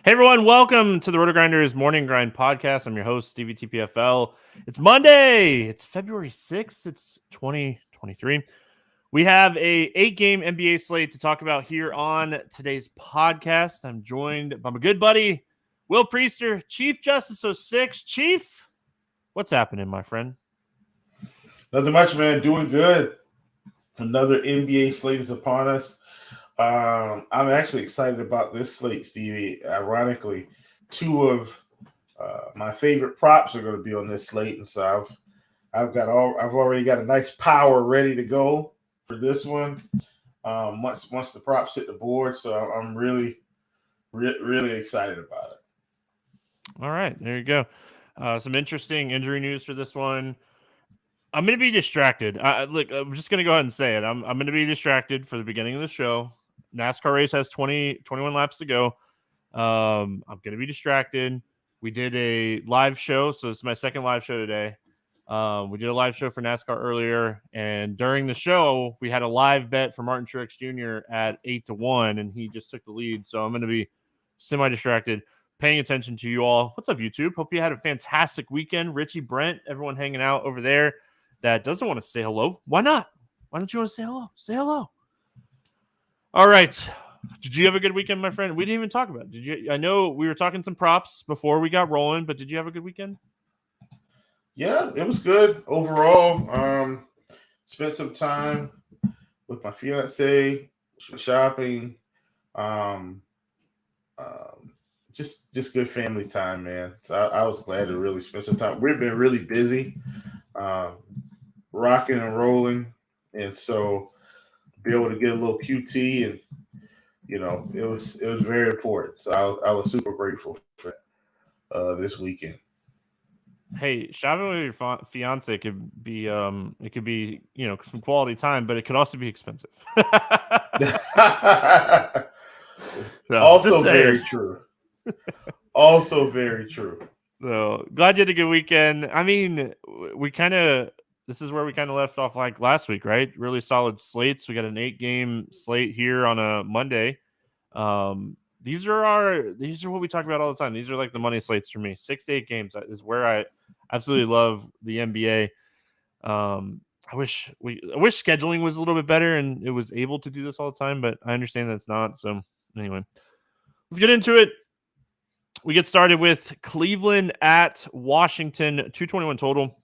Hey everyone, welcome to the RotoGrinders Morning Grind Podcast. I'm your host, Stevietpfl. It's Monday. It's February 6th. It's 2023. We have a 8-game NBA slate to talk about here on today's podcast. I'm joined by my good buddy, Will Priester, ChiefJustice06. Chief, what's happening, my friend? Nothing much, man. Doing good. Another NBA slate is upon us. I'm actually excited about this slate, Stevie. Ironically, two of my favorite props are going to be on this slate, and so I've already got a nice power ready to go for this one. Once the props hit the board, so I'm really excited about it. All right, there you go. Some interesting injury news for this one. I'm going to be distracted. Look, I'm just going to go ahead and say it. I'm going to be distracted for the beginning of the show. NASCAR race has 21 laps to go. I'm going to be distracted. We did a live show, so it's my second live show today. We did a live show for NASCAR earlier, and during the show, we had a live bet for Martin Truex Jr. at 8-1, and he just took the lead. So I'm going to be semi-distracted, paying attention to you all. What's up, YouTube? Hope you had a fantastic weekend. Richie, Brent, everyone hanging out over there that doesn't want to say hello. Why not? Why don't you want to say hello? Say hello. All right. Did you have a good weekend, my friend? We didn't even talk about it. Did you? I know we were talking some props before we got rolling, but did you have a good weekend? Yeah, it was good overall. Spent some time with my fiance, shopping. Just good family time, man. So I was glad to really spend some time. We've been really busy, rocking and rolling, and so be able to get a little QT, and it was very important. So I was super grateful for this weekend. Hey, shopping with your fiance could be it could be some quality time, but it could also be expensive. Also very true. Also very true. So glad you had a good weekend. I mean, this is where we kind of left off like last week, right? Really solid slates. We got an 8-game slate here on a Monday. These are what we talk about all the time. These are like the money slates for me. 6 to 8 games is where I absolutely love the NBA. I wish scheduling was a little bit better and it was able to do this all the time, but I understand that it's not. So anyway, let's get into it. We get started with Cleveland at Washington, 221 total.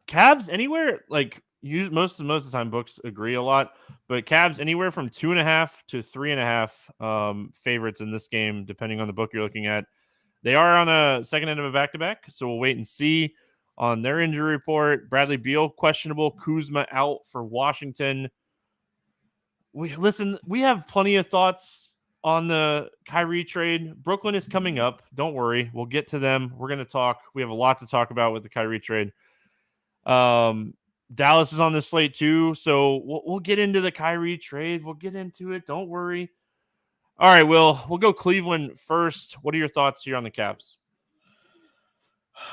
Cavs anywhere, like most of the time books agree a lot, but Cavs anywhere from 2.5 to 3.5 favorites in this game, depending on the book you're looking at. They are on a second end of a back-to-back, so we'll wait and see on their injury report. Bradley Beal questionable, Kuzma out for Washington. We have plenty of thoughts on the Kyrie trade. Brooklyn is coming up. Don't worry. We'll get to them. We're going to talk. We have a lot to talk about with the Kyrie trade. Dallas is on this slate too, so we'll get into the Kyrie trade. We'll get into it. Don't worry. All right, we'll go Cleveland first. What are your thoughts here on the Cavs?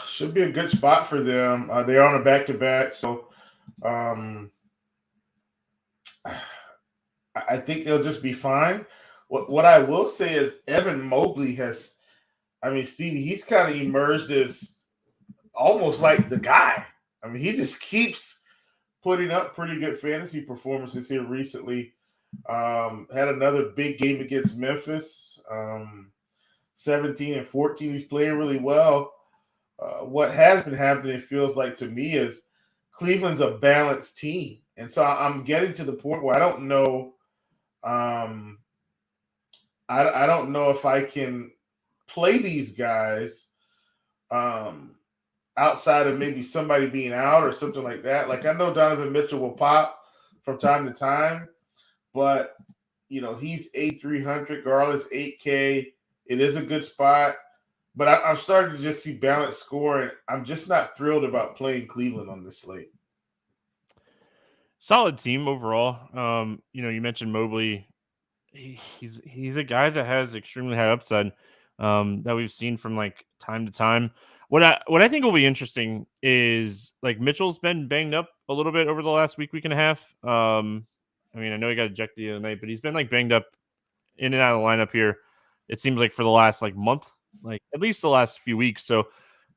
Should be a good spot for them. They are on a back-to-back, so I think they'll just be fine. What I will say is Evan Mobley Stevie, he's kind of emerged as almost like the guy. I mean, he just keeps putting up pretty good fantasy performances here recently. Had another big game against Memphis, 17 and 14. He's playing really well. What has been happening, it feels like to me, is Cleveland's a balanced team. And so I'm getting to the point where I don't know I don't know if I can play these guys outside of maybe somebody being out or something like that. Like, I know Donovan Mitchell will pop from time to time, but, he's 8,300, Garland's 8K. It is a good spot, but I'm starting to just see balanced scoring. I'm just not thrilled about playing Cleveland on this slate. Solid team overall. You mentioned Mobley. He's a guy that has extremely high upside that we've seen from like time to time. What I think will be interesting is like Mitchell's been banged up a little bit over the last week and a half. I know he got ejected the other night, but he's been like banged up in and out of the lineup here. it seems like for the last like month, like at least the last few weeks. So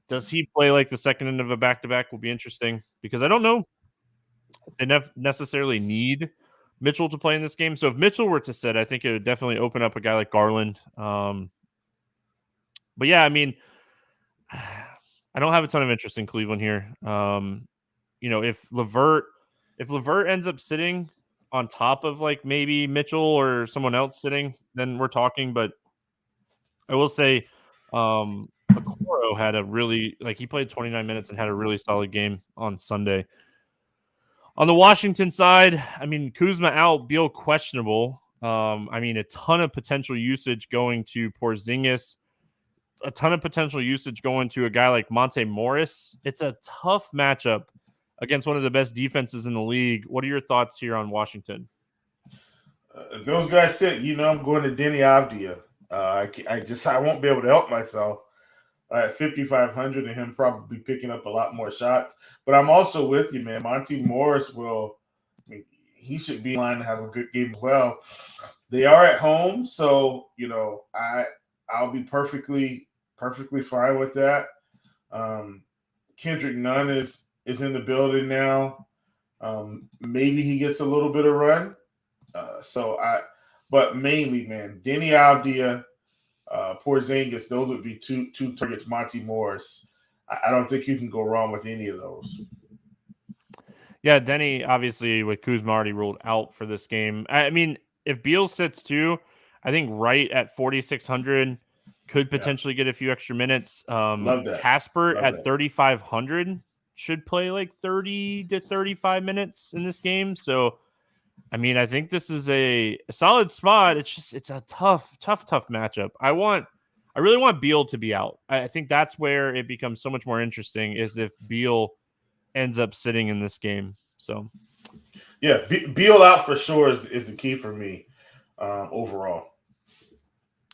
does he play like the second end of a back-to-back will be interesting because I don't know if they necessarily need Mitchell to play in this game. So if Mitchell were to sit, I think it would definitely open up a guy like Garland. But yeah, I mean, I don't have a ton of interest in Cleveland here. If Levert ends up sitting on top of like maybe Mitchell or someone else sitting, then we're talking. But I will say, Okoro had a really he played 29 minutes and had a really solid game on Sunday. On the Washington side, I mean, Kuzma out, Beal questionable. A ton of potential usage going to Porzingis, a ton of potential usage going to a guy like Monte Morris. It's a tough matchup against one of the best defenses in the league. What are your thoughts here on Washington? If those guys sit, I'm going to Denny Avdia. I won't be able to help myself at 5,500 and him probably picking up a lot more shots. But I'm also with you, man. Monte Morris he should be in line to have a good game as well. They are at home, so I'll be perfectly fine with that. Kendrick Nunn is in the building now. Maybe he gets a little bit of run. But mainly, man, Denny Avdia, Porzingis, those would be two targets. Monte Morris. I don't think you can go wrong with any of those. Yeah, Denny, obviously, with Kuzma already ruled out for this game. I mean, if Beal sits too, I think right at 4,600 could potentially get a few extra minutes. Love that. Casper at 3,500 should play like 30 to 35 minutes in this game. So, I mean, I think this is a solid spot. It's a tough matchup. I really want Beal to be out. I think that's where it becomes so much more interesting is if Beal ends up sitting in this game. So, yeah, Beal out for sure is the key for me overall.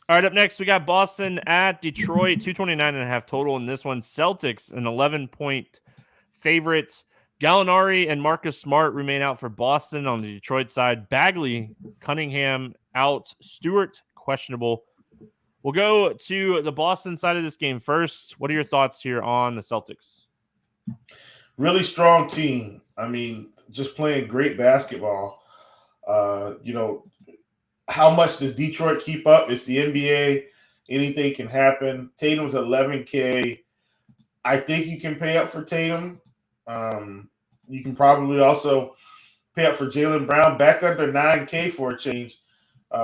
All right, up next, we got Boston at Detroit, 229.5 total in this one. Celtics, an 11-point favorite. Gallinari and Marcus Smart remain out for Boston on the Detroit side. Bagley, Cunningham out. Stewart, questionable. We'll go to the Boston side of this game first. What are your thoughts here on the Celtics? Really strong team. I mean, just playing great basketball. How much does Detroit keep up? It's the NBA. Anything can happen. Tatum's 11K. I think you can pay up for Tatum. You can probably also pay up for Jaylen Brown back under 9K for a change.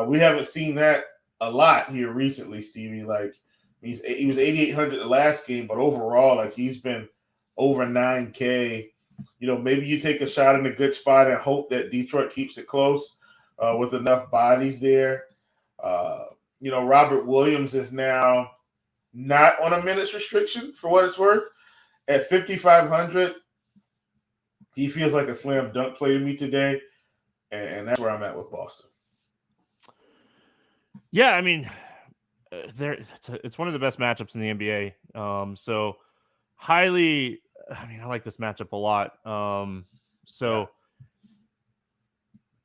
We haven't seen that a lot here recently, Stevie. He was 8,800 the last game, but overall, he's been over 9K. Maybe you take a shot in a good spot and hope that Detroit keeps it close with enough bodies there. Robert Williams is now not on a minutes restriction for what it's worth. At 5,500, he feels like a slam dunk play to me today, and that's where I'm at with Boston. Yeah, I mean, it's one of the best matchups in the NBA. So highly, I like this matchup a lot.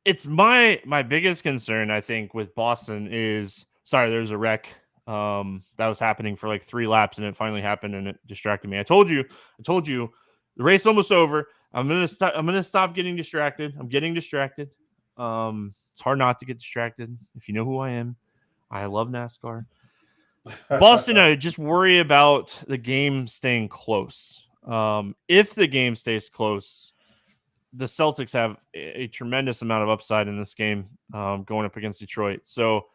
It's my biggest concern, I think, with Boston is there's a wreck that was happening for like 3 laps and it finally happened and it distracted me. I told you the race almost over. I'm gonna stop getting distracted. I'm getting distracted. It's hard not to get distracted if you know who I am. I love NASCAR. Boston, I just worry about the game staying close. If the game stays close, the Celtics have a tremendous amount of upside in this game going up against Detroit. So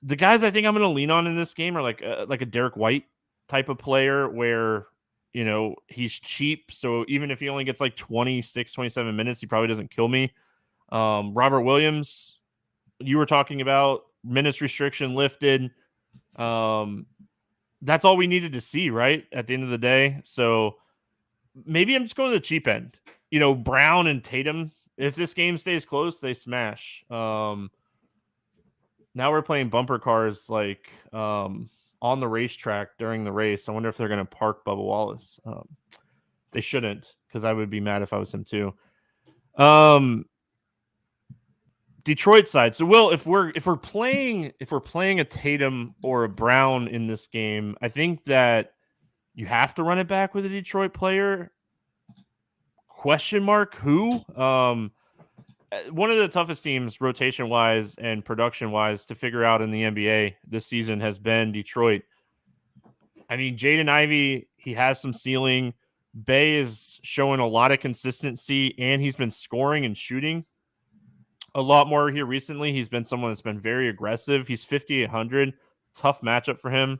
the guys I think I'm going to lean on in this game are like a Derek White type of player where, he's cheap. So even if he only gets like 26, 27 minutes, he probably doesn't kill me. Robert Williams, you were talking about minutes restriction lifted. That's all we needed to see, right? At the end of the day. So maybe I'm just going to the cheap end. Brown and Tatum, if this game stays close, they smash. Now we're playing bumper cars on the racetrack during the race. I wonder if they're going to park Bubba Wallace. They shouldn't, because I would be mad if I was him too. Detroit side. So, Will, if we're playing a Tatum or a Brown in this game, I think that you have to run it back with a Detroit player. Question mark who? One of the toughest teams, rotation wise and production wise, to figure out in the NBA this season has been Detroit. I mean, Jaden Ivey, he has some ceiling. Bey is showing a lot of consistency, and he's been scoring and shooting a lot more here recently. He's been someone that's been very aggressive. He's 5,800. Tough matchup for him.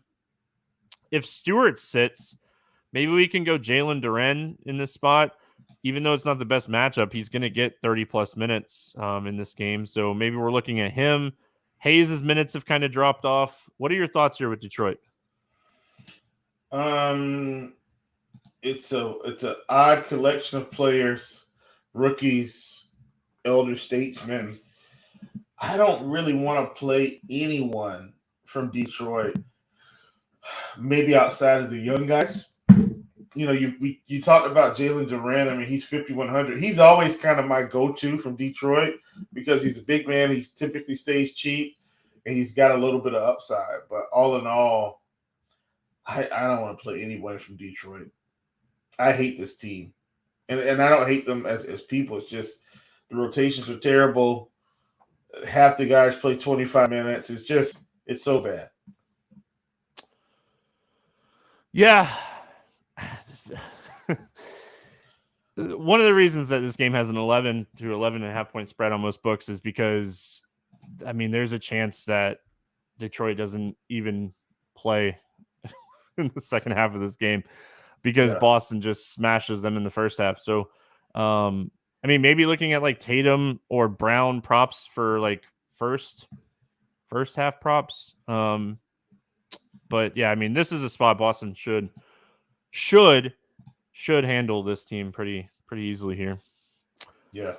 If Stewart sits, maybe we can go Jalen Duren in this spot. Even though it's not the best matchup, he's going to get 30-plus minutes in this game. So maybe we're looking at him. Hayes' minutes have kind of dropped off. What are your thoughts here with Detroit? It's an odd collection of players, rookies, elder statesmen. I don't really want to play anyone from Detroit, maybe outside of the young guys. You know, you talked about Jalen Duren. I mean, he's 5,100. He's always kind of my go-to from Detroit because he's a big man. He typically stays cheap, and he's got a little bit of upside. But all in all, I don't want to play anyone from Detroit. I hate this team. And I don't hate them as people. It's just the rotations are terrible. Half the guys play 25 minutes. It's so bad. Yeah. One of the reasons that this game has an 11 to 11.5 point spread on most books is because, I mean, there's a chance that Detroit doesn't even play in the second half of this game because Boston just smashes them in the first half. So, I mean, maybe looking at like Tatum or Brown props for like first half props. But yeah, I mean, this is a spot Boston should handle this team pretty easily here. Yeah.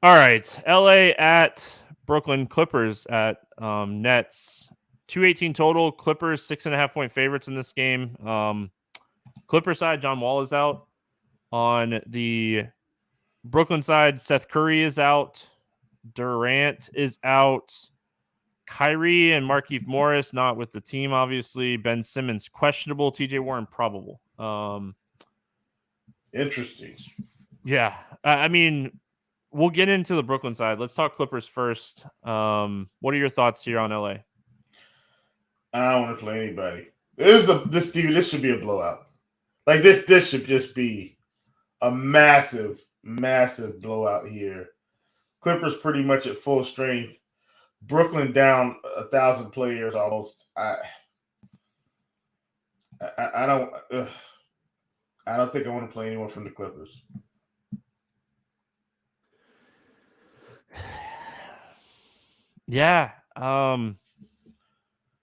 All right. LA at Brooklyn. Clippers at Nets. 218 total. Clippers 6.5 point favorites in this game. Clipper side, John Wall is out. On the Brooklyn side, Seth Curry is out. Durant is out. Kyrie and Markieff Morris not with the team, obviously. Ben Simmons questionable. TJ Warren probable. Interesting. Yeah. I mean, we'll get into the Brooklyn side. Let's talk Clippers first. What are your thoughts here on LA? I don't want to play anybody. This should be a blowout. Like this should just be a massive blowout here. Clippers pretty much at full strength. Brooklyn down 1,000 players almost. I don't think I want to play anyone from the Clippers. Yeah.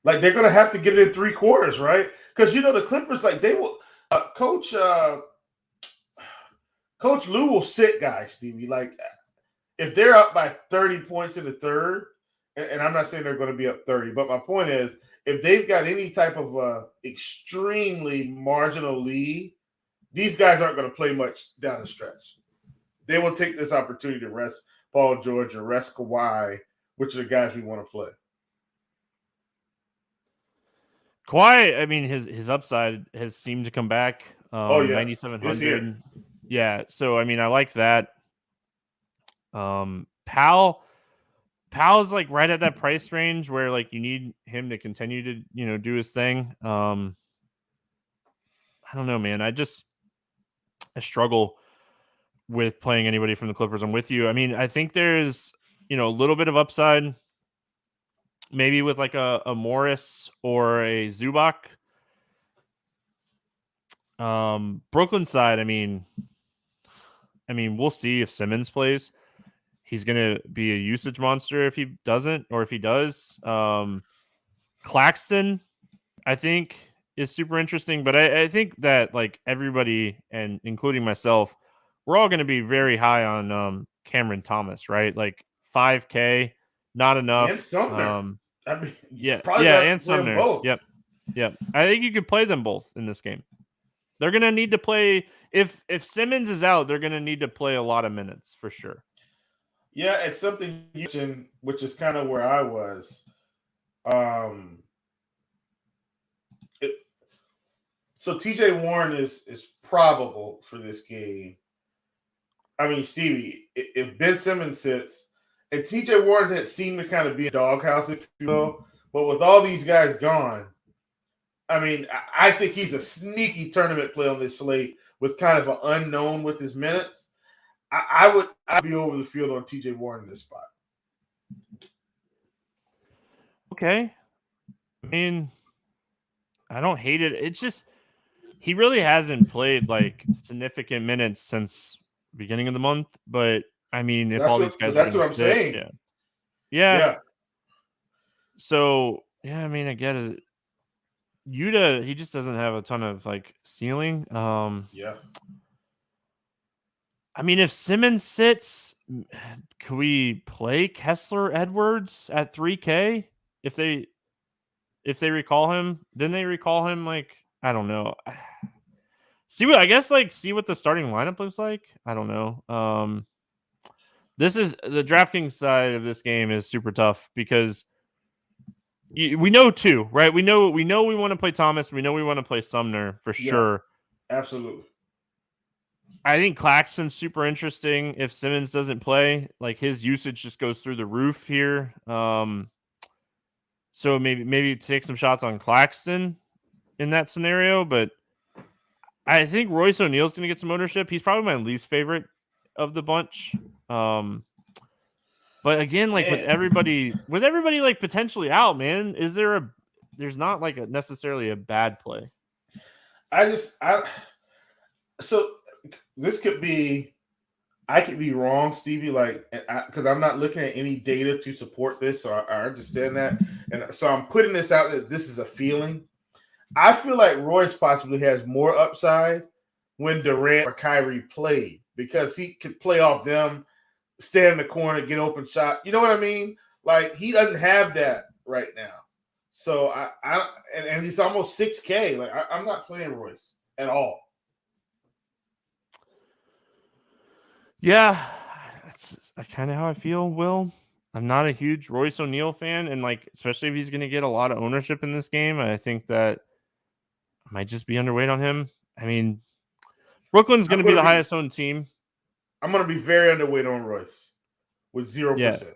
Like they're gonna have to get it in 3 quarters, right? Because you know the Clippers, like they will. Coach Lou will sit guys, Stevie. Like if they're up by 30 points in the third, and I'm not saying they're going to be up 30, but my point is, if they've got any type of extremely marginal lead, these guys aren't going to play much down the stretch. They will take this opportunity to rest Paul George or rest Kawhi, which are the guys we want to play. Kawhi, I mean, his upside has seemed to come back. 9,700. Yeah, so I mean, I like that. Powell's like right at that price range where like you need him to continue to do his thing. I don't know, man. I struggle with playing anybody from the Clippers. I'm with you. I mean, I think there's a little bit of upside. Maybe with like a Morris or a Zubac. Brooklyn side, I mean, we'll see if Simmons plays. He's going to be a usage monster if he doesn't, or if he does. Claxton, I think, is super interesting, but I think that like everybody, and including myself, we're all going to be very high on Cameron Thomas, right? Like 5K. Not enough. And Sumner. And Sumner. Both. Yep. I think you could play them both in this game. They're gonna need to play if Simmons is out. They're gonna need to play a lot of minutes for sure. Yeah, it's something you mentioned, which is kind of where I was. Um, it, so TJ Warren is probable for this game. I mean, Stevie, if Ben Simmons sits, and TJ Warren had seemed to kind of be a doghouse, if you will, but with all these guys gone, I mean, I think he's a sneaky tournament play on this slate with kind of an unknown with his minutes. I'd be over the field on TJ Warren in this spot. Okay. I mean, I don't hate it. It's just he really hasn't played like significant minutes since beginning of the month. But I mean, if all these guys are That's going what to I'm sit, saying. yeah. Yeah. So yeah, I mean, I get it. Yuta, he just doesn't have a ton of like ceiling. Yeah. I mean, if Simmons sits, can we play Kessler Edwards at 3K if they recall him? Didn't they recall him? Like, I don't know. See what the starting lineup looks like. I don't know. This is the DraftKings side of this game is super tough because we know too, right? We know we want to play Thomas. We know we want to play Sumner for sure. Absolutely. I think Claxton's super interesting if Simmons doesn't play. Like his usage just goes through the roof here. So maybe take some shots on Claxton in that scenario, but I think Royce O'Neal's going to get some ownership. He's probably my least favorite of the bunch. But again, like with everybody like potentially out, man, there's not like necessarily a bad play. So this could be, I could be wrong, Stevie, like, because I'm not looking at any data to support this, so I understand that. And so I'm putting this out that this is a feeling. I feel like Royce possibly has more upside when Durant or Kyrie played because he could play off them, stand in the corner, get open shot. You know what I mean? Like, he doesn't have that right now. So and he's almost 6K. Like, I'm not playing Royce at all. Yeah, that's kind of how I feel, Will. I'm not a huge Royce O'Neal fan, and like especially if he's going to get a lot of ownership in this game, I think that I might just be underweight on him. I mean, Brooklyn's going to be the highest owned team. I'm going to be very underweight on Royce with 0%.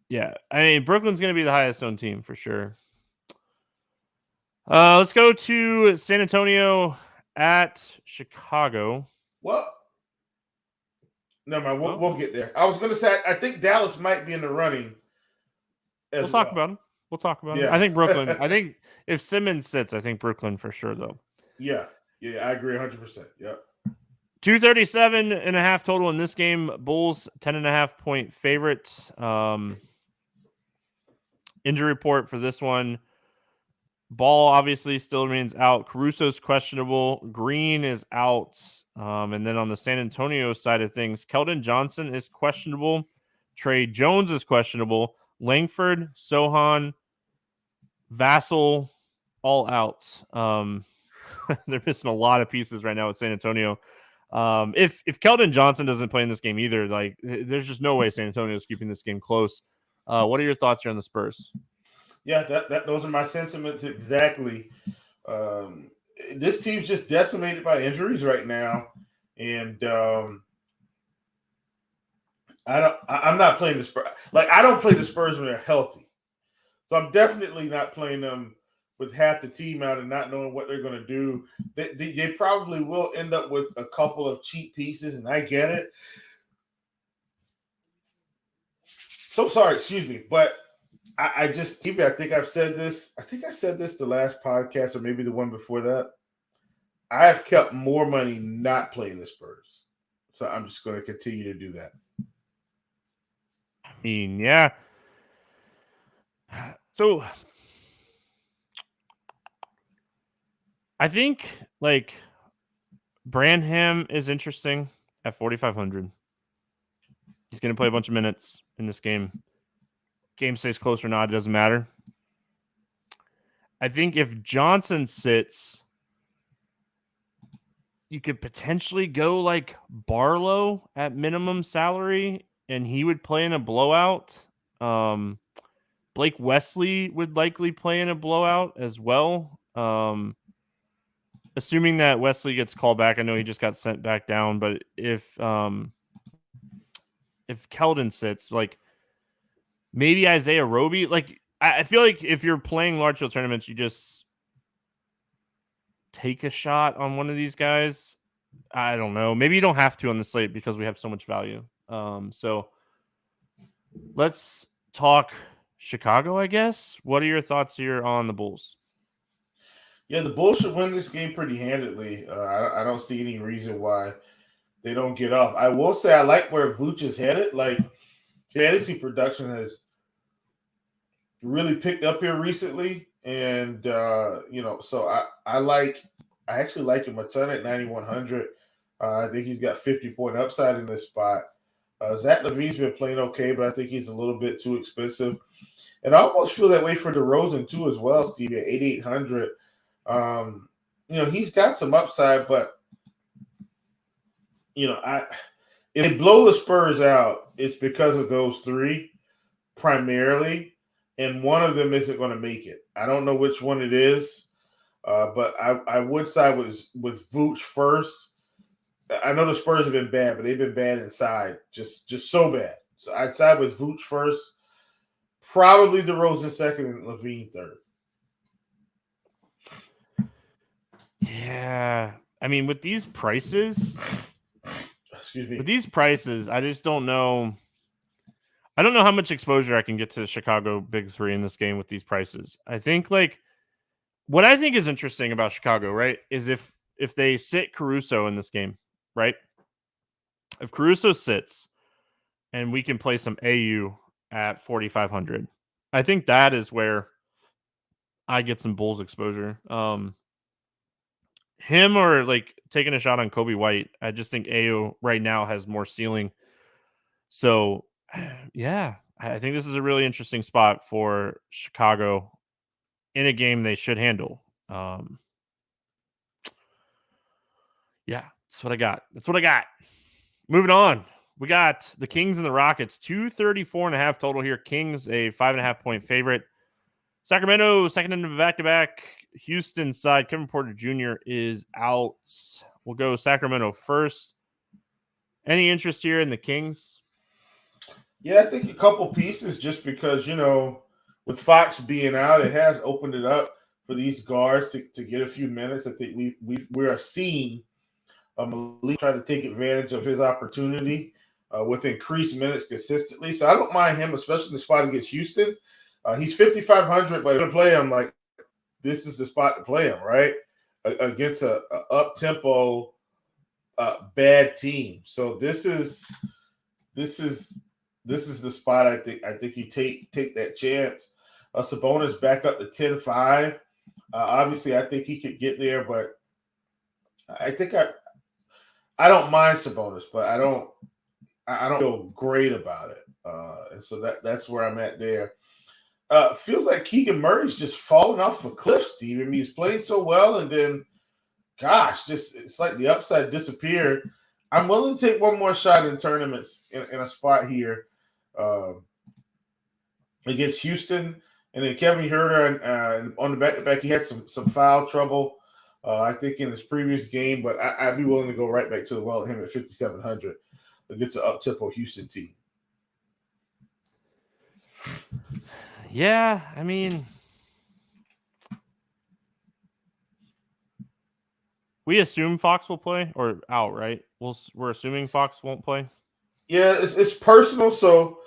Yeah. I mean, Brooklyn's going to be the highest owned team for sure. Let's go to San Antonio at Chicago. Well, never mind. We'll get there. I was going to say, I think Dallas might be in the running. We'll talk about him. I think Brooklyn. I think if Simmons sits, I think Brooklyn for sure, though. Yeah, I agree 100%. Yep. 237.5 total in this game. Bulls 10.5 point favorites. Injury report for this one. Ball obviously still remains out. Caruso's questionable. Green is out. And then on the San Antonio side of things, Keldon Johnson is questionable. Trey Jones is questionable. Langford, Sohan, Vassell, all out. They're missing a lot of pieces right now at San Antonio. If Keldon Johnson doesn't play in this game either, like there's just no way San Antonio is keeping this game close. What are your thoughts here on the Spurs? Yeah, those are my sentiments exactly. This team's just decimated by injuries right now, and I'm not playing the Spurs. Like, I don't play the Spurs when they're healthy, so I'm definitely not playing them with half the team out and not knowing what they're going to do. They probably will end up with a couple of cheap pieces, and I get it. So sorry, excuse me, but I think I've said this. I think I said this the last podcast or maybe the one before that. I have kept more money not playing the Spurs. So I'm just going to continue to do that. I mean, yeah. So I think like Branham is interesting at 4,500. He's going to play a bunch of minutes in this game. Game stays close or not, it doesn't matter. I think if Johnson sits, you could potentially go like Barlow at minimum salary and he would play in a blowout. Blake Wesley would likely play in a blowout as well. Assuming that Wesley gets called back, I know he just got sent back down, but if Keldon sits, like maybe Isaiah Roby, like I feel like if you're playing large field tournaments, you just take a shot on one of these guys. I don't know. Maybe you don't have to on the slate because we have so much value. So let's talk Chicago, I guess. What are your thoughts here on the Bulls? Yeah, the Bulls should win this game pretty handedly. I don't see any reason why they don't get off. I will say I like where Vooch is headed. Like, fantasy production has really picked up here recently. And, so I actually like him a ton at 9,100. I think he's got 50-point upside in this spot. Zach LaVine's been playing okay, but I think he's a little bit too expensive. And I almost feel that way for DeRozan too as well, Steve, at 8,800. He's got some upside, but if they blow the Spurs out, it's because of those three primarily, and one of them isn't going to make it. I don't know which one it is, but I would side with Vooch first. I know the Spurs have been bad, but they've been bad inside, just so bad. So I'd side with Vooch first, probably DeRozan second, and LaVine third. Yeah, I mean, with these prices, I just don't know. I don't know how much exposure I can get to the Chicago Big Three in this game with these prices. I think what I think is interesting about Chicago, right, is if they sit Caruso in this game, right? If Caruso sits and we can play some AU at 4,500, I think that is where I get some Bulls exposure. Him or like taking a shot on Kobe White. I just think AU right now has more ceiling. So, yeah, I think this is a really interesting spot for Chicago in a game they should handle. Yeah, that's what I got. Moving on. We got the Kings and the Rockets, 234.5 total here. Kings, a 5.5 point favorite. Sacramento, second into back-to-back. Houston side, Kevin Porter Jr. is out. We'll go Sacramento first. Any interest here in the Kings? Yeah, I think a couple pieces just because, with Fox being out, it has opened it up for these guards to get a few minutes. I think we are seeing Malik try to take advantage of his opportunity with increased minutes consistently. So I don't mind him, especially in the spot against Houston. He's 5,500, but to play him, like, this is the spot to play him, right? Against a up-tempo bad team. So this is the spot I think you take that chance. Sabonis back up to 10-5. Obviously, I think he could get there, but I think I don't mind Sabonis, but I don't feel great about it. And so that's where I'm at there. Feels like Keegan Murray's just falling off a cliff, Steve. I mean, he's playing so well, and then, gosh, it's like the upside disappeared. I'm willing to take one more shot in tournaments in a spot here against Houston. And then Kevin Huerter on the back-to-back, he had some foul trouble, I think, in his previous game. But I'd be willing to go right back to the well with him at 5,700 against an up-tempo Houston team. Yeah, I mean, we assume Fox will play or out, right? We're assuming Fox won't play. Yeah, it's personal, so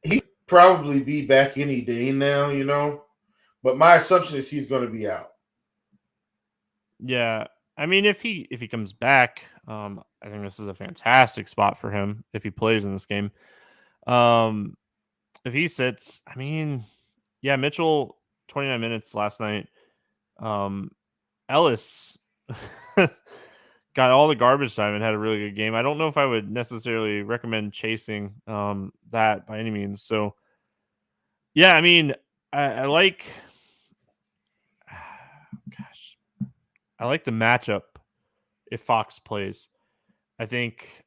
he probably be back any day now, but my assumption is he's going to be out. Yeah, I mean, if he comes back, I think this is a fantastic spot for him if he plays in this game. If he sits, I mean, yeah, Mitchell 29 minutes last night. Ellis got all the garbage time and had a really good game. I don't know if I would necessarily recommend chasing that by any means. So, yeah, I mean, I like, gosh, I like the matchup if Fox plays. I think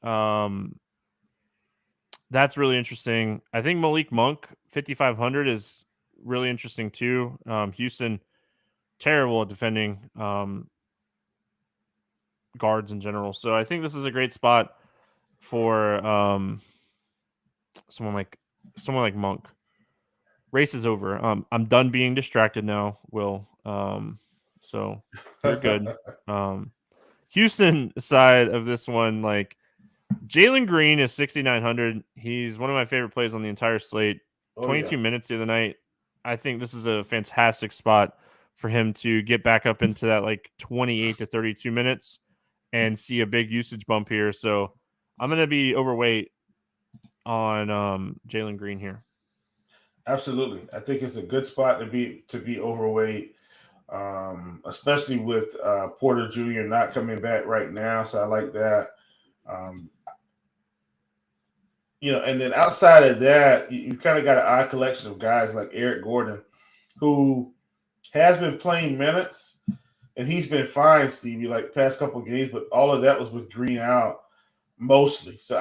That's really interesting. I think Malik Monk 5,500 is really interesting too. Houston terrible at defending guards in general, so I think this is a great spot for someone like Monk. Race is over. I'm done being distracted now, Will. So you're good. Houston side of this one, like Jalen Green is 6,900. He's one of my favorite plays on the entire slate. Oh, 22 yeah. minutes the other night. I think this is a fantastic spot for him to get back up into that like 28 to 32 minutes and see a big usage bump here. So I'm going to be overweight on Jalen Green here. Absolutely. I think it's a good spot to be overweight, especially with Porter Jr. not coming back right now. So I like that. Um, and then outside of that, you kind of got an odd collection of guys like Eric Gordon, who has been playing minutes, and he's been fine, Stevie, like past couple of games, but all of that was with Green out mostly. So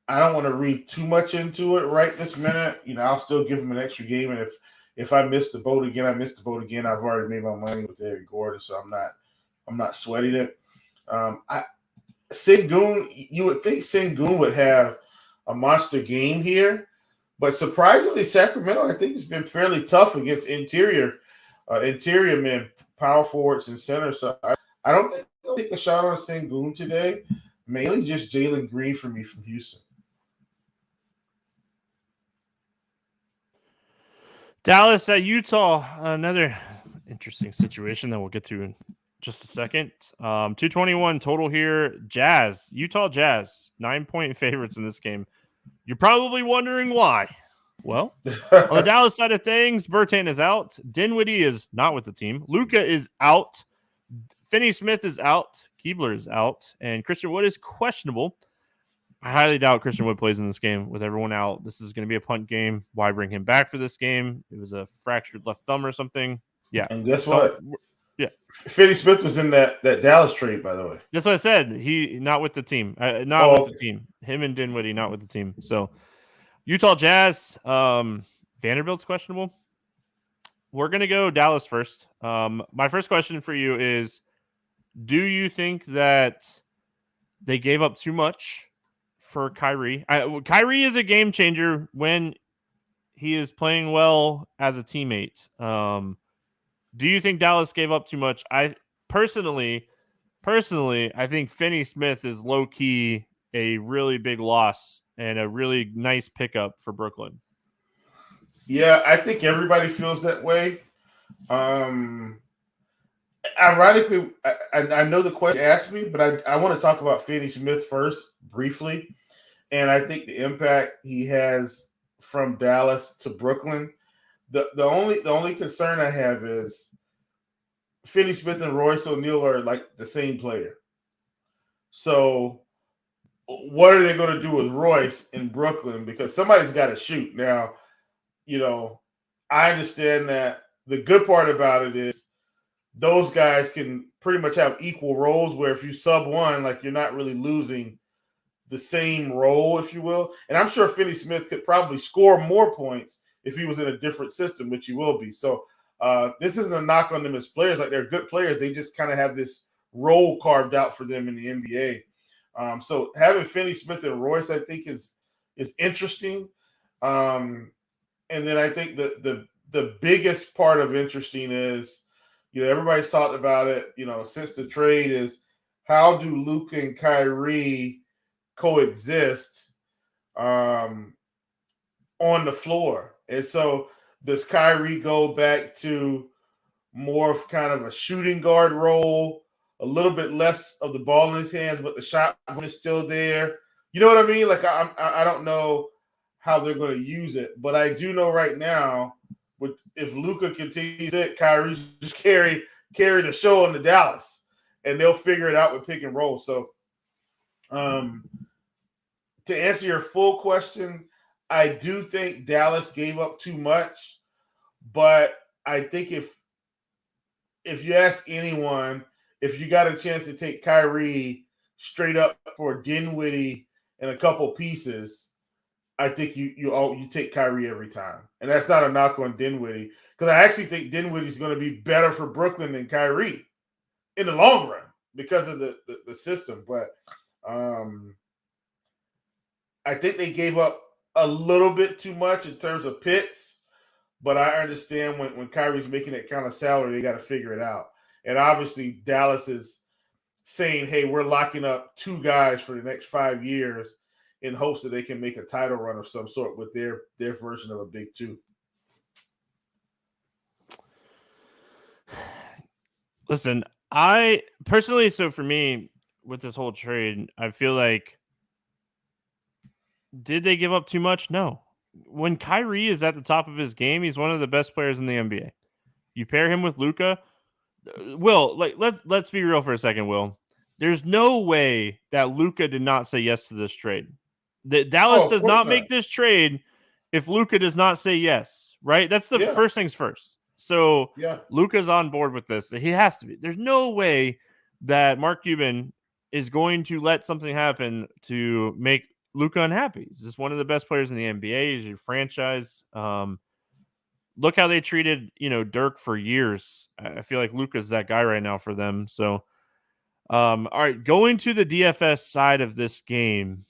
I don't want to read too much into it right this minute. I'll still give him an extra game, and if I miss the boat again, I missed the boat again. I've already made my money with Eric Gordon, so I'm not sweating it. Sengun, you would think Sengun would have a monster game here, but surprisingly, Sacramento, I think, has been fairly tough against interior men, power forwards and centers. So I don't think I'll take a shot on Sengun today. Mainly just Jalen Green for me from Houston. Dallas at Utah, another interesting situation that we'll get to in just a second. 221 total here. Utah Jazz, 9-point favorites in this game. You're probably wondering why. Well, on the Dallas side of things, Bertan is out. Dinwiddie is not with the team. Luka is out. Finney Smith is out. Keebler is out. And Christian Wood is questionable. I highly doubt Christian Wood plays in this game with everyone out. This is going to be a punt game. Why bring him back for this game? It was a fractured left thumb or something. Yeah. And guess what? Yeah. Finney Smith was in that Dallas trade, by the way. That's what I said. He not with the team. The team. Him and Dinwiddie not with the team. So Utah Jazz, Vanderbilt's questionable. We're going to go Dallas first. My first question for you is, do you think that they gave up too much for Kyrie? Kyrie is a game changer when he is playing well as a teammate. Do you think Dallas gave up too much? I personally, I think Finney Smith is low key a really big loss and a really nice pickup for Brooklyn. Yeah, I think everybody feels that way. Ironically, I know the question asked me, but I want to talk about Finney Smith first briefly. And I think the impact he has from Dallas to Brooklyn. The only concern I have is Finney Smith and Royce O'Neal are like the same player. So what are they going to do with Royce in Brooklyn? Because somebody's got to shoot. Now, I understand that the good part about it is those guys can pretty much have equal roles where if you sub one, like you're not really losing the same role, if you will. And I'm sure Finney Smith could probably score more points if he was in a different system, which he will be. So this isn't a knock on them as players. Like, they're good players. They just kind of have this role carved out for them in the NBA. So having Finney Smith and Royce, I think, is interesting. And then I think the biggest part of interesting is, everybody's talked about it, since the trade, is how do Luka and Kyrie coexist on the floor? And so does Kyrie go back to more of kind of a shooting guard role, a little bit less of the ball in his hands, but the shot is still there? You know what I mean? Like, I don't know how they're going to use it, but I do know right now, if Luka continues it, Kyrie just carry the show into Dallas, and they'll figure it out with pick and roll. So, to answer your full question, I do think Dallas gave up too much, but I think if you ask anyone, if you got a chance to take Kyrie straight up for Dinwiddie and a couple pieces, I think you take Kyrie every time, and that's not a knock on Dinwiddie because I actually think Dinwiddie's going to be better for Brooklyn than Kyrie in the long run because of the system. But I think they gave up a little bit too much in terms of picks. But I understand when Kyrie's making that kind of salary, they got to figure it out. And obviously, Dallas is saying, hey, we're locking up 2 guys for the next 5 years in hopes that they can make a title run of some sort with their version of a big 2. Listen, I personally, so for me, with this whole trade, I feel like, did they give up too much? No. When Kyrie is at the top of his game, he's one of the best players in the NBA. You pair him with Luka. Will, let's be real for a second, Will. There's no way that Luka did not say yes to this trade. That Dallas does not make this trade if Luka does not say yes, right? That's the first things first. So Luka's on board with this. He has to be. There's no way that Mark Cuban is going to let something happen to make Luka unhappy. He's just one of the best players in the NBA. He's your franchise. Look how they treated, Dirk for years. I feel like Luka's that guy right now for them. So, all right, going to the DFS side of this game.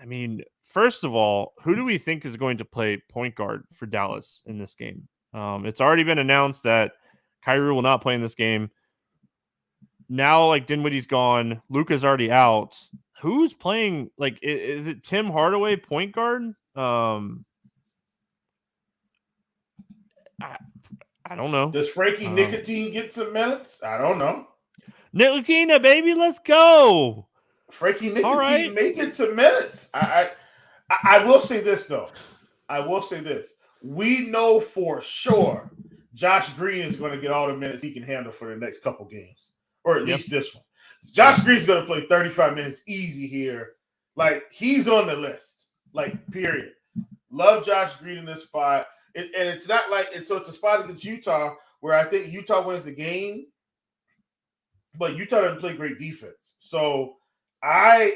I mean, first of all, who do we think is going to play point guard for Dallas in this game? It's already been announced that Kyrie will not play in this game. Now, like, Dinwiddie's gone. Luka's already out. Who's playing? Like, is it Tim Hardaway point guard? I don't know. Does Frankie Nicotine get some minutes? I don't know. Ntilikina, baby, let's go. Frankie Nicotine may get some minutes. I will say this, though. I will say this. We know for sure Josh Green is going to get all the minutes he can handle for the next couple games, or at least this one. Josh Green's going to play 35 minutes easy here. Like, he's on the list. Like, period. Love Josh Green in this spot. And it's not like – so it's a spot against Utah where I think Utah wins the game, but Utah doesn't play great defense. So I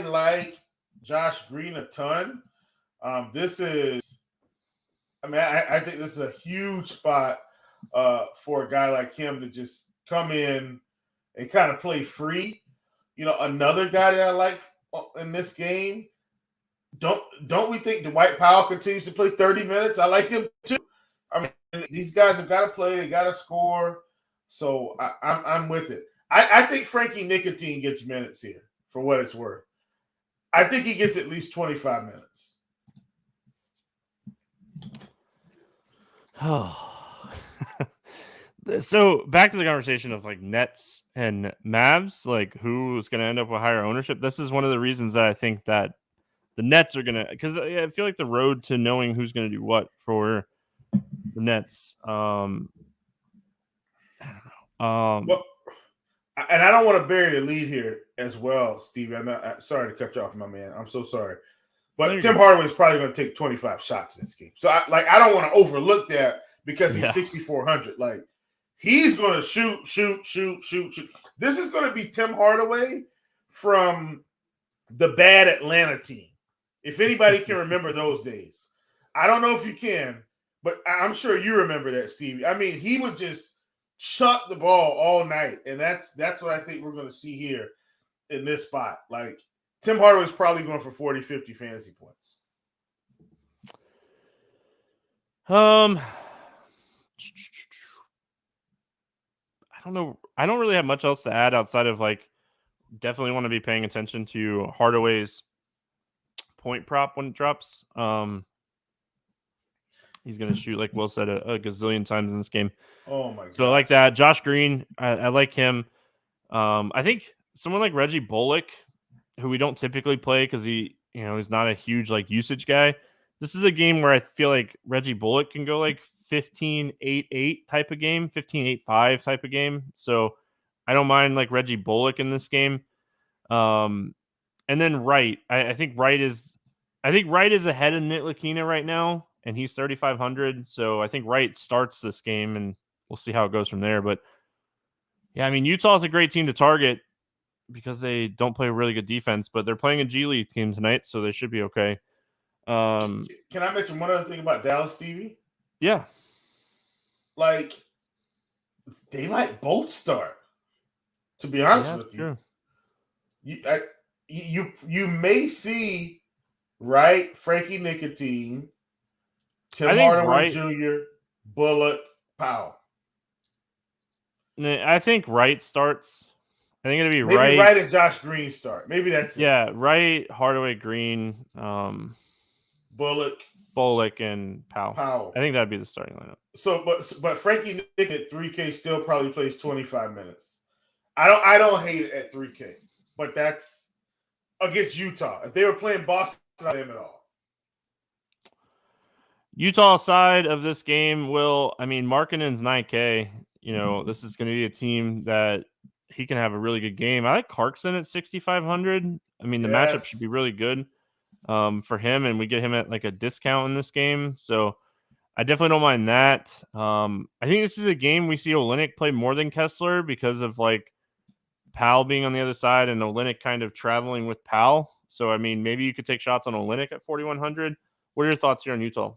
like Josh Green a ton. This is – I mean, I think this is a huge spot for a guy like him to just come in and kind of play free. Another guy that I like in this game, don't we think Dwight Powell continues to play 30 minutes? I like him too. I mean, these guys have got to play. They got to score. So I'm with it. I think Frankie Nicotine gets minutes here for what it's worth. I think he gets at least 25 minutes. Oh. So back to the conversation of like Nets and Mavs, like who's going to end up with higher ownership. This is one of the reasons that I think that the Nets are going to, because I feel like the road to knowing who's going to do what for the Nets. I don't know. Well, and I don't want to bury the lead here as well, Steve. I'm sorry to cut you off, my man. I'm so sorry. But Tim Hardaway is probably going to take 25 shots in this game. So I don't want to overlook that because he's 6,400. Like, he's going to shoot. This is going to be Tim Hardaway from the bad Atlanta team. If anybody can remember those days. I don't know if you can, but I'm sure you remember that, Stevie. I mean, he would just chuck the ball all night, and that's what I think we're going to see here in this spot. Like, Tim Hardaway's probably going for 40, 50 fantasy points. I don't know. I don't really have much else to add outside of like definitely want to be paying attention to Hardaway's point prop when it drops. He's going to shoot, like Will said, a gazillion times in this game. Oh my god! So I like that. Josh Green, I like him. I think someone like Reggie Bullock, who we don't typically play because he's not a huge like usage guy. This is a game where I feel like Reggie Bullock can go like 15-8-8 type of game, 15-8-5 type of game. So I don't mind like Reggie Bullock in this game. And then Wright, I think Wright is ahead of Ntilikina right now, and he's 3,500. So I think Wright starts this game, and we'll see how it goes from there. But yeah, I mean, Utah's a great team to target. because they don't play a really good defense, but they're playing a G League team tonight, so they should be okay. Can I mention one other thing about Dallas, Stevie? Yeah. Like, they might both start, to be honest with you. True. You may see Wright, Frankie Nicotine, Tim Wright, Hardaway Jr., Bullock, Powell. I think Wright starts. I think it'll be maybe Wright. Wright and Josh Green start. Maybe that's it. Wright, Hardaway, Green, Bullock, and Powell. I think that'd be the starting lineup. So, but Frankie Nick at 3K still probably plays 25 minutes. I don't hate it at 3K, but that's against Utah. If they were playing Boston, not him at all. Utah side of this game Markkanen's 9K. This is going to be a team that he can have a really good game. I like Clarkson at 6,500. The matchup should be really good for him, and we get him at like a discount in this game. So I definitely don't mind that. I think this is a game we see Olynyk play more than Kessler because of like Powell being on the other side and Olynyk kind of traveling with Powell. So, maybe you could take shots on Olynyk at 4,100. What are your thoughts here on Utah?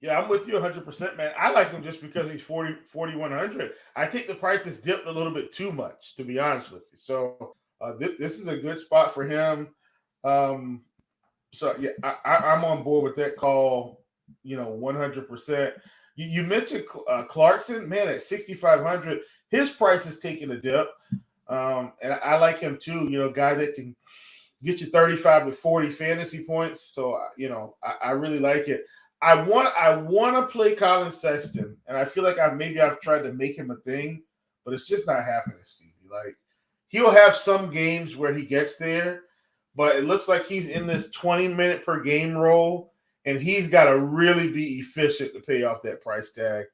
Yeah, I'm with you 100%, man. I like him just because he's 4,100. I think the price has dipped a little bit too much, to be honest with you. So this is a good spot for him. I'm on board with that call, 100%. You mentioned Clarkson, man, at 6,500. His price is taking a dip. And I like him too, guy that can get you 35 to 40 fantasy points. So, I really like it. I want to play Colin Sexton, and I feel like I've tried to make him a thing, but it's just not happening, Stevie. Like, he'll have some games where he gets there, but it looks like he's in this 20-minute per game role, and he's got to really be efficient to pay off that price tag.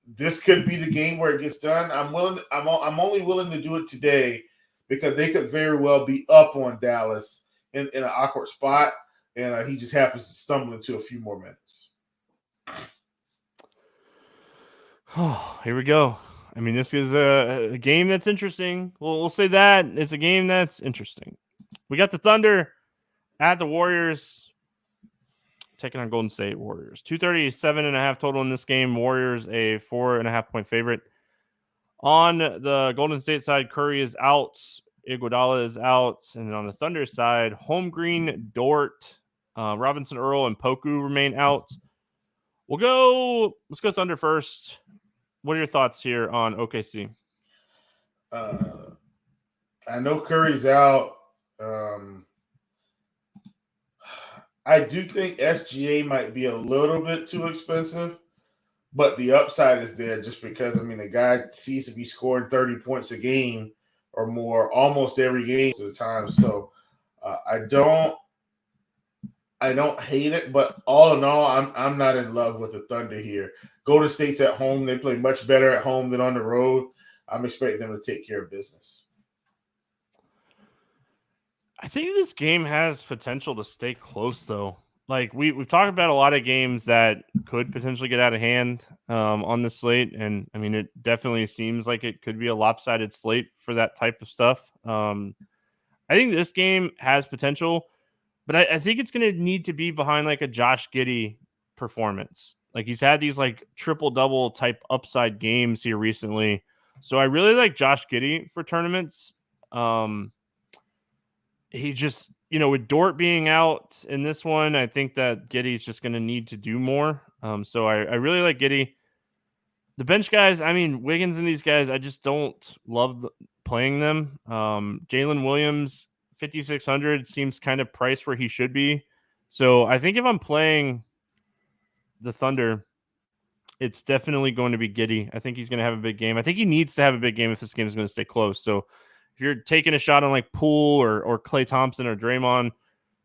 This could be the game where it gets done. I'm only willing to do it today because they could very well be up on Dallas in an awkward spot. And he just happens to stumble into a few more minutes. Oh, here we go. This is a game that's interesting. We'll say that. It's a game that's interesting. We got the Thunder at the Warriors taking on Golden State Warriors. 237.5 total in this game. Warriors a 4.5 point favorite. On the Golden State side, Curry is out. Iguodala is out. And then on the Thunder side, Holmgren, Dort, Robinson, Earl, and Poku remain out. Let's go Thunder first. What are your thoughts here on OKC? I know Curry's out. I do think SGA might be a little bit too expensive, but the upside is there just because, the guy seems to be scoring 30 points a game or more almost every game at a time. So I don't hate it, but all in all, I'm not in love with the Thunder here. Golden State's at home. They play much better at home than on the road. I'm expecting them to take care of business. I think this game has potential to stay close, though. Like we've talked about a lot of games that could potentially get out of hand on the slate, and it definitely seems like it could be a lopsided slate for that type of stuff. I think this game has potential, but I think it's going to need to be behind like a Josh Giddey performance. Like he's had these like triple-double type upside games here recently. So I really like Josh Giddey for tournaments. He just, with Dort being out in this one, I think that Giddey's just going to need to do more. So I really like Giddey. The bench guys, Wiggins and these guys, I just don't love playing them. Jalen Williams, 5,600 seems kind of priced where he should be. So I think if I'm playing the Thunder, it's definitely going to be Giddey. I think he's going to have a big game. I think he needs to have a big game if this game is going to stay close. So if you're taking a shot on like Poole or Klay Thompson or Draymond,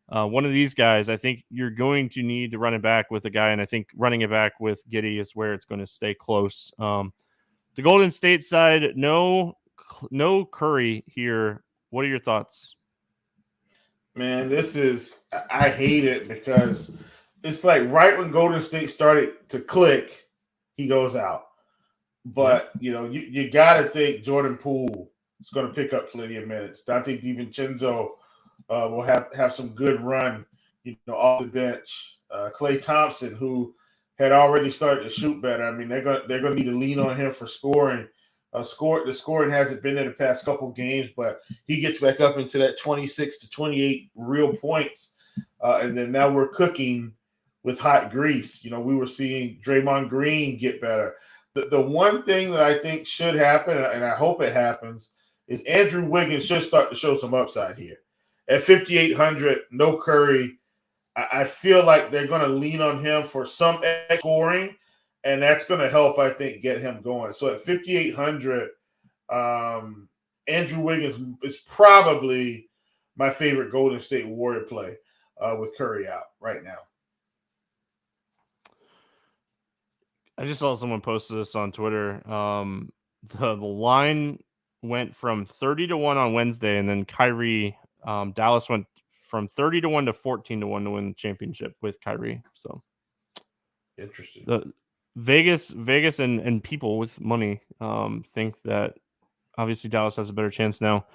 one of these guys, I think you're going to need to run it back with a guy. And I think running it back with Giddey is where it's going to stay close. The Golden State side, no Curry here. What are your thoughts? Man, I hate it because it's like right when Golden State started to click, he goes out. But, you got to think Jordan Poole is going to pick up plenty of minutes. Dante DiVincenzo will have some good run, off the bench. Klay Thompson, who had already started to shoot better. I mean, they're gonna need to lean on him for scoring. The scoring hasn't been there the past couple games, but he gets back up into that 26 to 28 real points, and then now we're cooking with hot grease. We were seeing Draymond Green get better. The one thing that I think should happen, and I hope it happens, is Andrew Wiggins should start to show some upside here. At 5,800, no Curry, I feel like they're going to lean on him for some scoring, and that's going to help, I think, get him going. So at 5,800, Andrew Wiggins is probably my favorite Golden State Warrior play with Curry out right now. I just saw someone post this on Twitter. The line went from 30-1 on Wednesday, and then Kyrie, Dallas went from 30-1 to 14-1 to win the championship with Kyrie. So interesting. The Vegas and people with money think that obviously Dallas has a better chance now.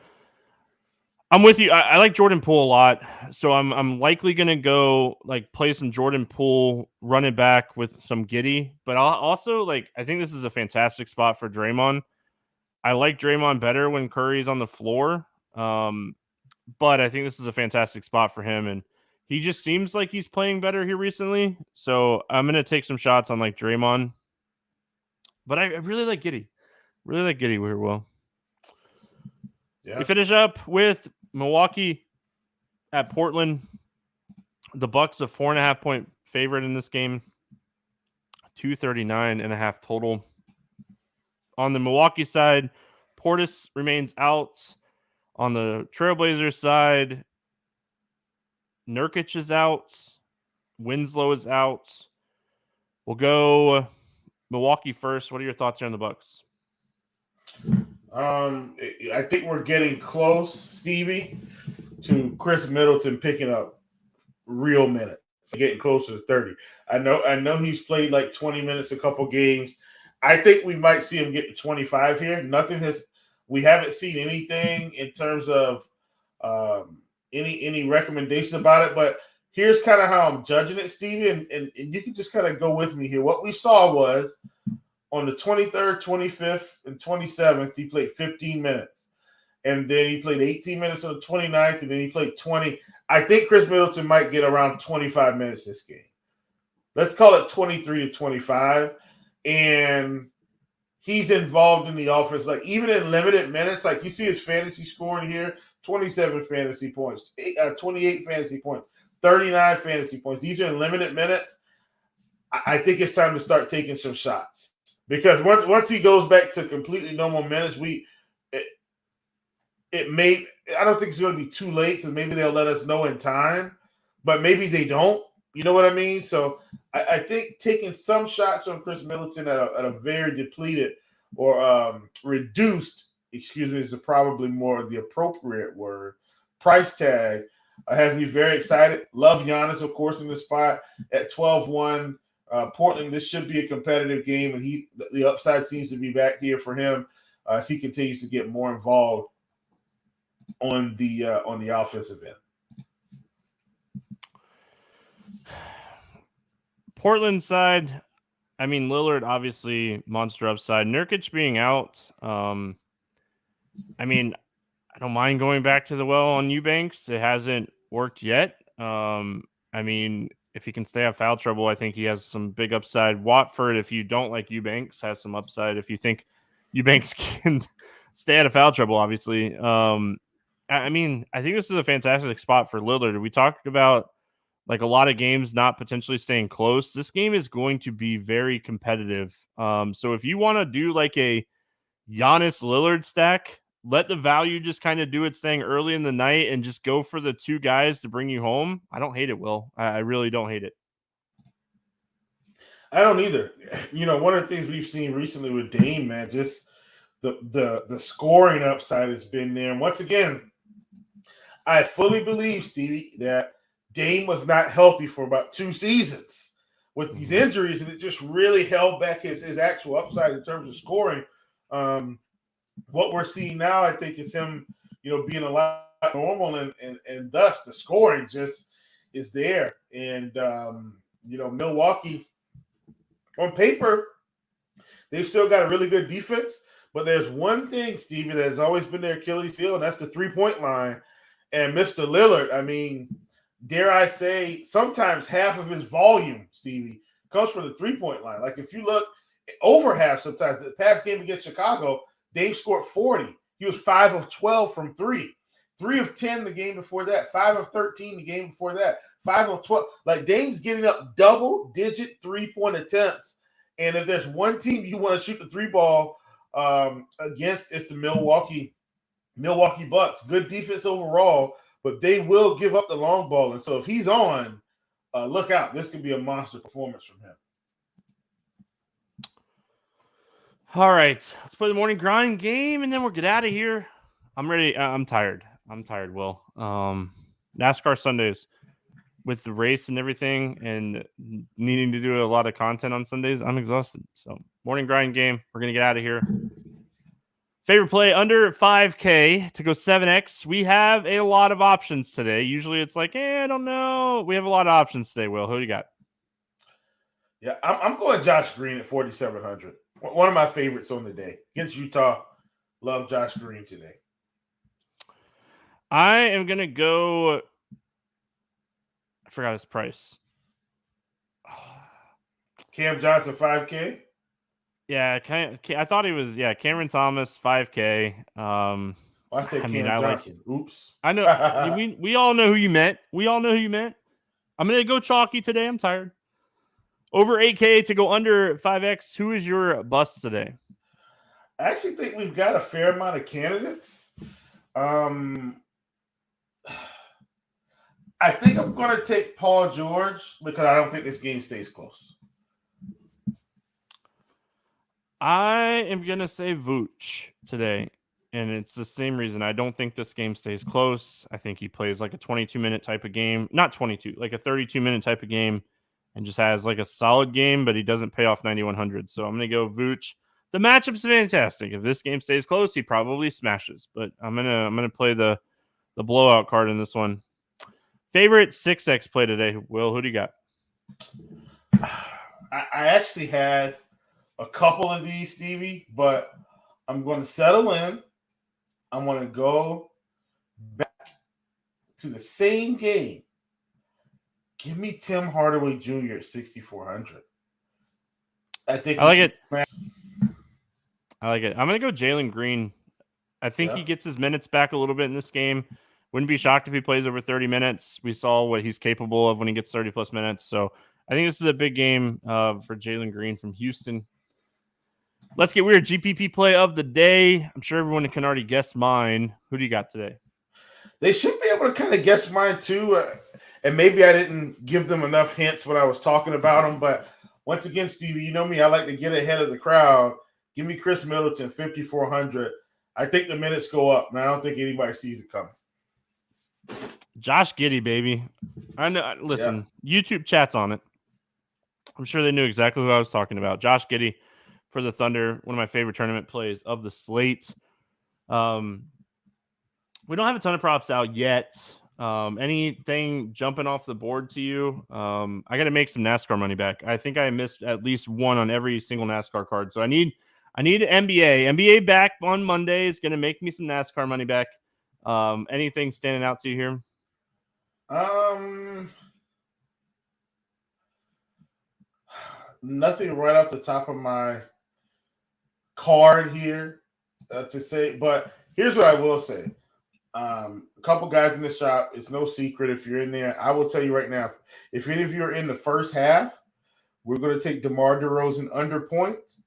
I'm with you. I like Jordan Poole a lot, so I'm likely gonna go play some Jordan Poole, run it back with some Giddey. But I'll also I think this is a fantastic spot for Draymond. I like Draymond better when Curry's on the floor, but I think this is a fantastic spot for him, and he just seems like he's playing better here recently. So I'm gonna take some shots on Draymond, but I really like Giddey. Really like Giddey here, Will. Yeah. We finish up with Milwaukee at Portland. The Bucks a 4.5 point favorite in this game. 239.5 total. On the Milwaukee side, Portis remains out. On the Trailblazers side, Nurkic is out. Winslow is out. We'll go Milwaukee first. What are your thoughts here on the Bucks? I think we're getting close, Stevie, to Chris Middleton picking up real minutes, getting closer to 30. I know he's played 20 minutes a couple games. I think we might see him get to 25 here. We haven't seen anything in terms of any recommendations about it, but here's kind of how I'm judging it, Stevie, and you can just kind of go with me here. What we saw was on the 23rd, 25th, and 27th, he played 15 minutes. And then he played 18 minutes on the 29th, and then he played 20. I think Chris Middleton might get around 25 minutes this game. Let's call it 23 to 25. And he's involved in the offense. Even in limited minutes, you see his fantasy scoring here, 27 fantasy points, 28 fantasy points, 39 fantasy points. These are in limited minutes. I think it's time to start taking some shots. Because once he goes back to completely normal minutes, I don't think it's going to be too late because maybe they'll let us know in time, but maybe they don't. You know what I mean? So I think taking some shots on Chris Middleton at a very depleted or reduced, is probably more the appropriate word, price tag has me very excited. Love Giannis, of course, in this spot at 12-1. Portland, this should be a competitive game, and the upside seems to be back here for him as he continues to get more involved on the offensive end. Portland side, Lillard obviously monster upside. Nurkic being out, I don't mind going back to the well on Eubanks. It hasn't worked yet. If he can stay out of foul trouble, I think he has some big upside. Watford, if you don't like Eubanks, has some upside. If you think Eubanks can stay out of foul trouble, obviously. I think this is a fantastic spot for Lillard. We talked about a lot of games not potentially staying close. This game is going to be very competitive. So if you want to do a Giannis Lillard stack, let the value just kind of do its thing early in the night and just go for the two guys to bring you home. I don't hate it, Will. I really don't hate it. I don't either. One of the things we've seen recently with Dame, man, just the scoring upside has been there. And once again, I fully believe, Stevie, that Dame was not healthy for about 2 seasons with these injuries, and it just really held back his actual upside in terms of scoring. what we're seeing now, I think, is him, being a lot normal, and thus the scoring just is there. And Milwaukee on paper, they've still got a really good defense, but there's one thing, Stevie, that has always been their Achilles heel, and that's the 3-point line. And Mr. Lillard, I mean, dare I say, sometimes half of his volume, Stevie, comes from the 3-point line. Like if you look over half, sometimes the past game against Chicago, Dame scored 40. He was 5 of 12 from 3. 3 of 10 the game before that. 5 of 13 the game before that. 5 of 12. Like Dame's getting up double-digit 3-point attempts. And if there's one team you want to shoot the 3-ball against, it's the Milwaukee Bucks. Good defense overall, but they will give up the long ball. And so if he's on, look out. This could be a monster performance from him. All right. Let's play the morning grind game, and then we'll get out of here. I'm ready. I'm tired. Will. NASCAR Sundays with the race and everything and needing to do a lot of content on Sundays, I'm exhausted. So morning grind game. We're going to get out of here. Favorite play under 5K to go 7X. We have a lot of options today. Usually it's like, I don't know. We have a lot of options today, Will. Who do you got? Yeah, I'm going Josh Green at 4,700. One of my favorites on the day. Against Utah. Love Josh Green today. I am going to go. I forgot his price. Cam Johnson, 5K? Yeah, I thought he was, Cameron Thomas, 5K. I said Cam Johnson. Oops. I know. we all know who you meant. I'm going to go chalky today. I'm tired. Over 8K to go under 5X. Who is your bust today? I actually think we've got a fair amount of candidates. I think I'm going to take Paul George because I don't think this game stays close. I am going to say Vooch today, and it's the same reason. I don't think this game stays close. I think he plays like a 22-minute type of game. Not 22, like a 32-minute type of game, and just has like a solid game, but he doesn't pay off 9,100. So I'm going to go Vooch. The matchup's fantastic. If this game stays close, he probably smashes, but I'm going to play the blowout card in this one. Favorite 6X play today, Will? Who do you got? I actually had a couple of these, Stevie, but I'm going to settle in. I'm going to go back to the same game. Give me Tim Hardaway Jr. at 6,400. I like it. I like it. I'm going to go Jalen Green. I think he gets his minutes back a little bit in this game. Wouldn't be shocked if he plays over 30 minutes. We saw what he's capable of when he gets 30-plus minutes. So I think this is a big game for Jalen Green from Houston. Let's get weird. GPP play of the day. I'm sure everyone can already guess mine. Who do you got today? They should be able to kind of guess mine too. And maybe I didn't give them enough hints when I was talking about them. But once again, Stevie, you know me. I like to get ahead of the crowd. Give me Chris Middleton, 5,400. I think the minutes go up, and I don't think anybody sees it coming. Josh Giddey, baby. I know. Listen, YouTube chat's on it. I'm sure they knew exactly who I was talking about. Josh Giddey for the Thunder, one of my favorite tournament plays of the slate. We don't have a ton of props out yet. Anything jumping off the board to you? I got to make some NASCAR money back. I think I missed at least one on every single NASCAR card. So I need NBA. NBA back on Monday is going to make me some NASCAR money back. Anything standing out to you here? Nothing right off the top of my card here to say, but here's what I will say. A couple guys in the shop. It's no secret if you're in there. I will tell you right now, if any of you are in the first half, we're going to take DeMar DeRozan under points,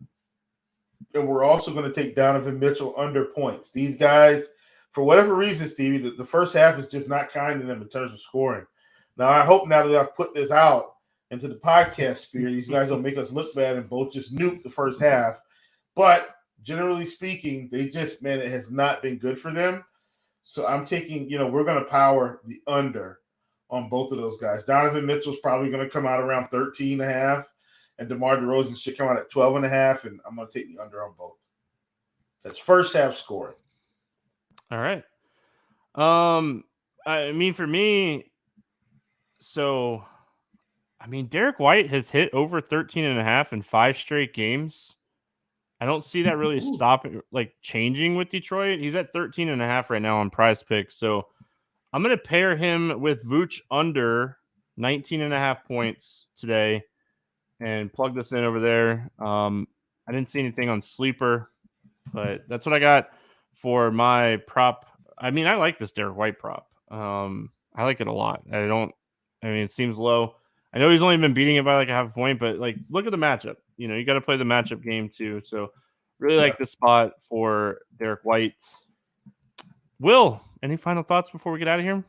and we're also going to take Donovan Mitchell under points. These guys, for whatever reason, Stevie, the first half is just not kind to them in terms of scoring. Now, I hope now that I've put this out into the podcast sphere, these guys don't make us look bad and both just nuke the first half. But generally speaking, it has not been good for them. So I'm taking, we're going to power the under on both of those guys. Donovan Mitchell's probably going to come out around 13.5, and DeMar DeRozan should come out at 12.5, and I'm going to take the under on both. That's first half scoring. All right. I mean, for me, Derek White has hit over 13.5 in 5 straight games. I don't see that really stopping, changing with Detroit. He's at 13.5 right now on Prize Picks. So I'm going to pair him with Vooch under 19.5 points today and plug this in over there. I didn't see anything on Sleeper, but that's what I got for my prop. I mean, I like this Derek White prop. I like it a lot. It seems low. I know he's only been beating it by a half a point, but look at the matchup. You got to play the matchup game too. So really like this spot for Derek White. Will, any final thoughts before we get out of here?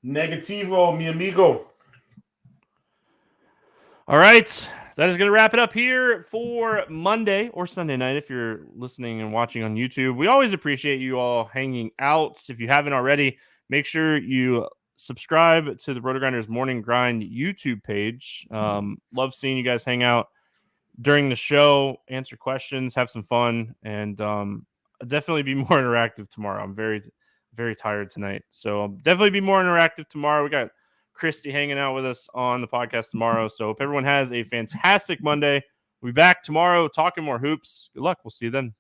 Negativo, mi amigo. All right. That is going to wrap it up here for Monday or Sunday night if you're listening and watching on YouTube. We always appreciate you all hanging out. If you haven't already, make sure you subscribe to the RotoGrinders Morning Grind YouTube page. Love seeing you guys hang out during the show, answer questions, have some fun, and definitely be more interactive tomorrow. I'm very, very tired tonight. So I'll definitely be more interactive tomorrow. We got Christy hanging out with us on the podcast tomorrow. So hope everyone has a fantastic Monday. We'll be back tomorrow talking more hoops. Good luck. We'll see you then.